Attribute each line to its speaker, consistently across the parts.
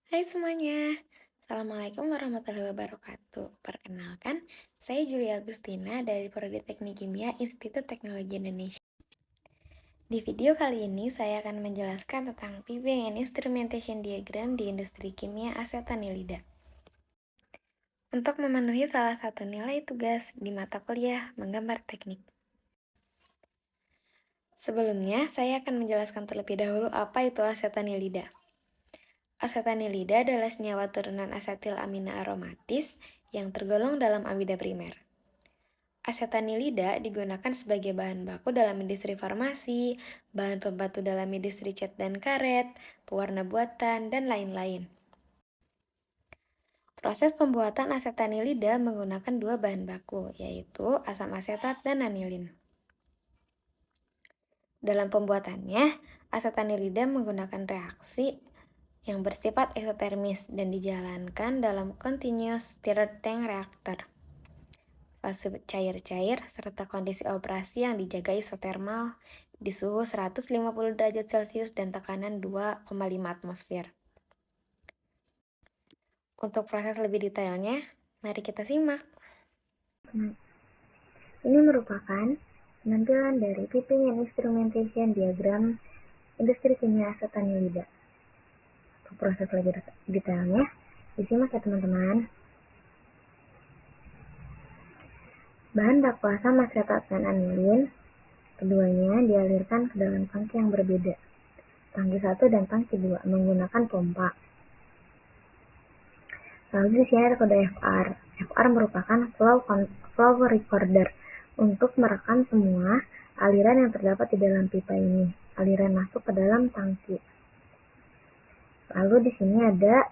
Speaker 1: Hai semuanya, Assalamualaikum warahmatullahi wabarakatuh. Perkenalkan, saya Julia Agustina dari Prodi Teknik Kimia Institut Teknologi Indonesia. Di video kali ini, saya akan menjelaskan tentang Piping and Instrumentation Diagram di industri kimia asetanilida. Untuk memenuhi salah satu nilai tugas di mata kuliah menggambar teknik. Sebelumnya, saya akan menjelaskan terlebih dahulu apa itu asetanilida. Asetanilida adalah senyawa turunan asetil amina aromatis yang tergolong dalam amida primer. Asetanilida digunakan sebagai bahan baku dalam industri farmasi, bahan pembantu dalam industri cat dan karet, pewarna buatan, dan lain-lain. Proses pembuatan asetanilida menggunakan dua bahan baku, yaitu asam asetat dan anilin. Dalam pembuatannya, asetanilida menggunakan reaksi yang bersifat eksotermis dan dijalankan dalam continuous stirred tank reactor. Fase cair-cair serta kondisi operasi yang dijaga isotermal di suhu 150 derajat Celcius dan tekanan 2,5 atmosfer. Untuk proses lebih detailnya, mari kita simak.
Speaker 2: Ini merupakan penampilan dari Piping and Instrumentation Diagram industri kimia asetanilida. Untuk proses lebih detailnya, disimak ya teman-teman. Bahan baku asam asetat dan anilin, keduanya dialirkan ke dalam tangki yang berbeda, tangki 1 dan tangki 2, menggunakan pompa. Lalu di sini ada kode FR. FR merupakan flow recorder untuk merekam semua aliran yang terdapat di dalam pipa ini, aliran masuk ke dalam tangki. Lalu di sini ada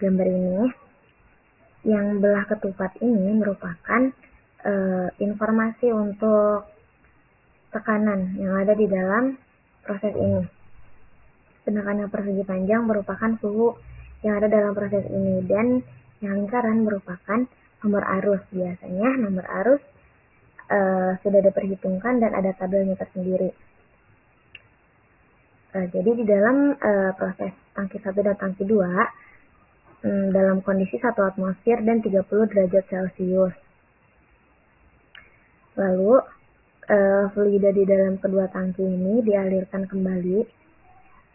Speaker 2: gambar ini, yang belah ketupat ini merupakan informasi untuk tekanan yang ada di dalam proses ini. Sedangkan yang persegi panjang merupakan suhu yang ada dalam proses ini, dan yang lingkaran merupakan nomor arus. Biasanya nomor arus sudah diperhitungkan dan ada tabelnya tersendiri. Jadi di dalam proses tangki 1 dan tangki 2 dalam kondisi 1 atmosfer dan 30 derajat Celcius. Lalu fluida di dalam kedua tangki ini dialirkan kembali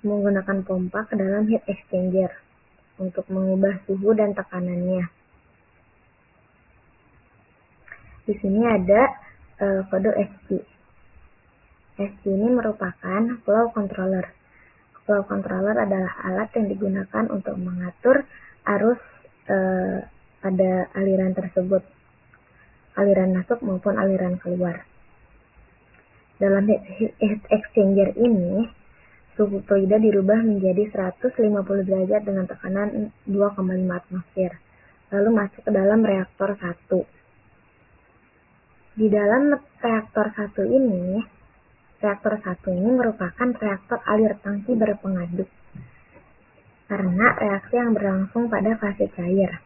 Speaker 2: menggunakan pompa ke dalam heat exchanger untuk mengubah suhu dan tekanannya. Di sini ada kode SC. SC ini merupakan flow controller. Flow controller adalah alat yang digunakan untuk mengatur arus pada aliran tersebut, aliran masuk maupun aliran keluar. Dalam heat exchanger ini, suhu fluida dirubah menjadi 150 derajat dengan tekanan 2,5 atmosfer, lalu masuk ke dalam reaktor 1. Di dalam reaktor 1 ini, merupakan reaktor alir tangki berpengaduk, karena reaksi yang berlangsung pada fase cair.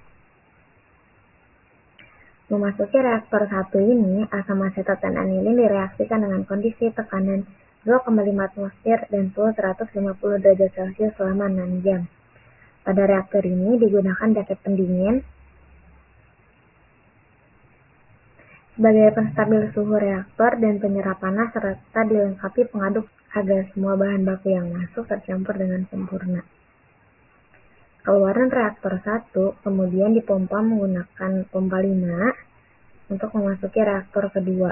Speaker 2: Memasuki reaktor 1 ini, asam asetat dan anilin direaksikan dengan kondisi tekanan 2,5 atmosfer dan suhu 150 derajat Celcius selama 6 jam. Pada reaktor ini digunakan jaket pendingin sebagai penstabil suhu reaktor dan penyerap panas, serta dilengkapi pengaduk agar semua bahan baku yang masuk tercampur dengan sempurna. Keluaran reaktor 1 kemudian dipompa menggunakan pompa 5 untuk memasuki reaktor kedua.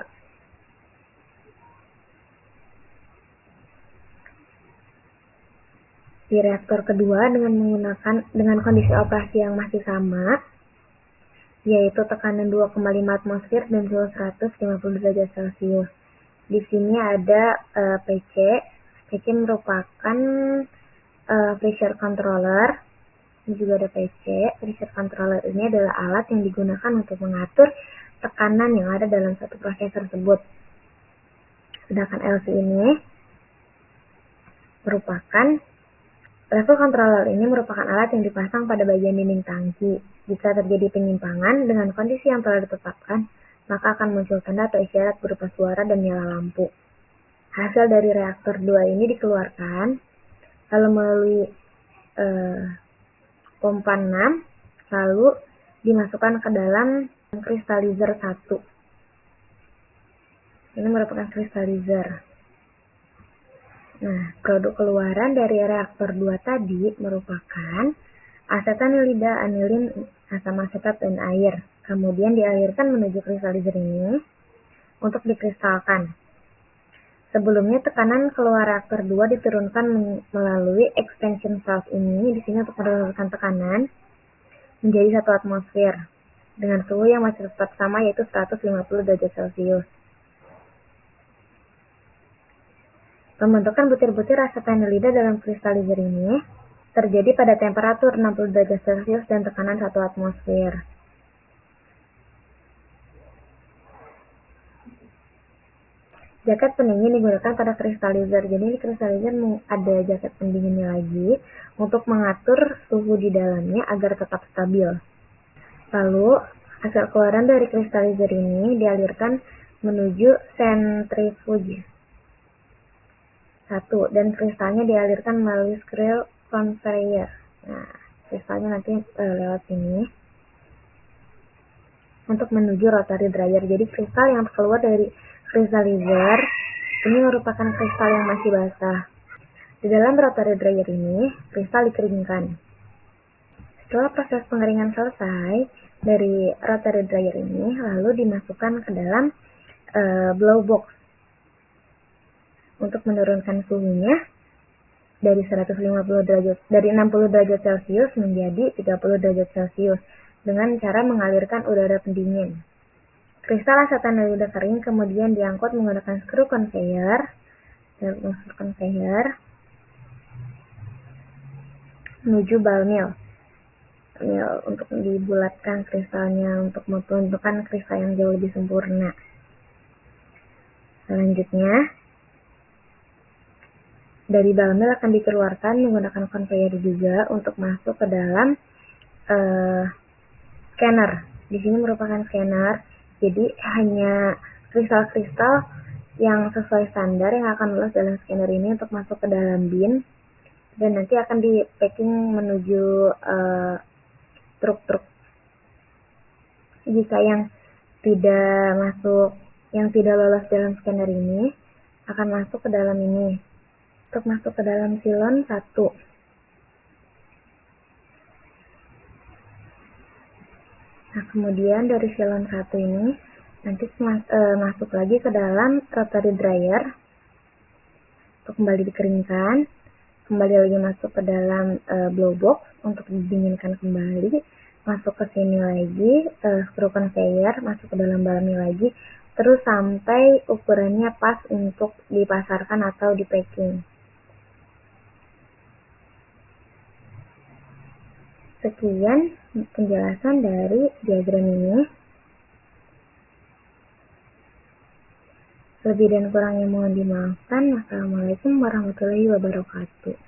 Speaker 2: Di reaktor kedua dengan kondisi operasi yang masih sama, yaitu tekanan 2,5 atmosfer dan suhu 150 derajat Celcius. Di sini ada PC. PC merupakan pressure controller. Ini juga ada PC. Pressure controller ini adalah alat yang digunakan untuk mengatur tekanan yang ada dalam satu proses tersebut. Sedangkan LC ini merupakan level controller ini merupakan alat yang dipasang pada bagian dinding tangki. Jika terjadi penyimpangan dengan kondisi yang telah ditetapkan, maka akan muncul tanda atau isyarat berupa suara dan nyala lampu. Hasil dari reaktor 2 ini dikeluarkan, lalu melalui pompa 6, lalu dimasukkan ke dalam crystallizer 1. Ini merupakan crystallizer. Nah, produk keluaran dari reaktor 2 tadi merupakan asetanilida, anilin, asam asetat, dan air. Kemudian dialirkan menuju crystallizer ini untuk dikristalkan. Sebelumnya tekanan keluar reaktor 2 diturunkan melalui expansion valve ini di sini untuk menurunkan tekanan menjadi 1 atmosfer dengan suhu yang masih tetap sama yaitu 150 derajat Celcius. Pembentukan butir-butir asetanilida dalam crystallizer ini terjadi pada temperatur 60 derajat Celcius dan tekanan 1 atmosfer. Jaket pendingin digunakan pada crystallizer. Jadi di crystallizer ada jaket pendinginnya lagi untuk mengatur suhu di dalamnya agar tetap stabil. Lalu hasil keluaran dari crystallizer ini dialirkan menuju centrifuge 1 dan kristalnya dialirkan melalui screw conveyor. Nah, kristalnya nanti lewat sini untuk menuju rotary dryer. Jadi kristal yang keluar dari crystallizer ini merupakan kristal yang masih basah. Di dalam rotary dryer ini, kristal dikeringkan. Setelah proses pengeringan selesai dari rotary dryer ini, lalu dimasukkan ke dalam blow box untuk menurunkan suhunya dari 60 derajat Celcius menjadi 30 derajat Celcius dengan cara mengalirkan udara pendingin. Kristal asetanilida kering kemudian diangkut menggunakan skru conveyor menuju ball mill untuk dibulatkan kristalnya untuk membentukkan kristal yang jauh lebih sempurna. Selanjutnya dari ball mill akan dikeluarkan menggunakan conveyor juga untuk masuk ke dalam scanner. Di sini merupakan scanner, jadi hanya kristal-kristal yang sesuai standar yang akan lolos dalam scanner ini untuk masuk ke dalam bin dan nanti akan di packing menuju truk-truk. Jika yang tidak lolos dalam scanner ini akan masuk ke dalam ini. Untuk masuk ke dalam silon 1. Nah, kemudian dari silon 1 ini nanti masuk lagi ke dalam rotary dryer untuk kembali dikeringkan, kembali lagi masuk ke dalam blow box untuk didinginkan kembali, masuk ke sini lagi, screw conveyor, masuk ke dalam ball mill lagi, terus sampai ukurannya pas untuk dipasarkan atau di packing. Sekian penjelasan dari diagram ini. Lebih dan kurangnya mohon dimaafkan. Wassalamualaikum warahmatullahi wabarakatuh.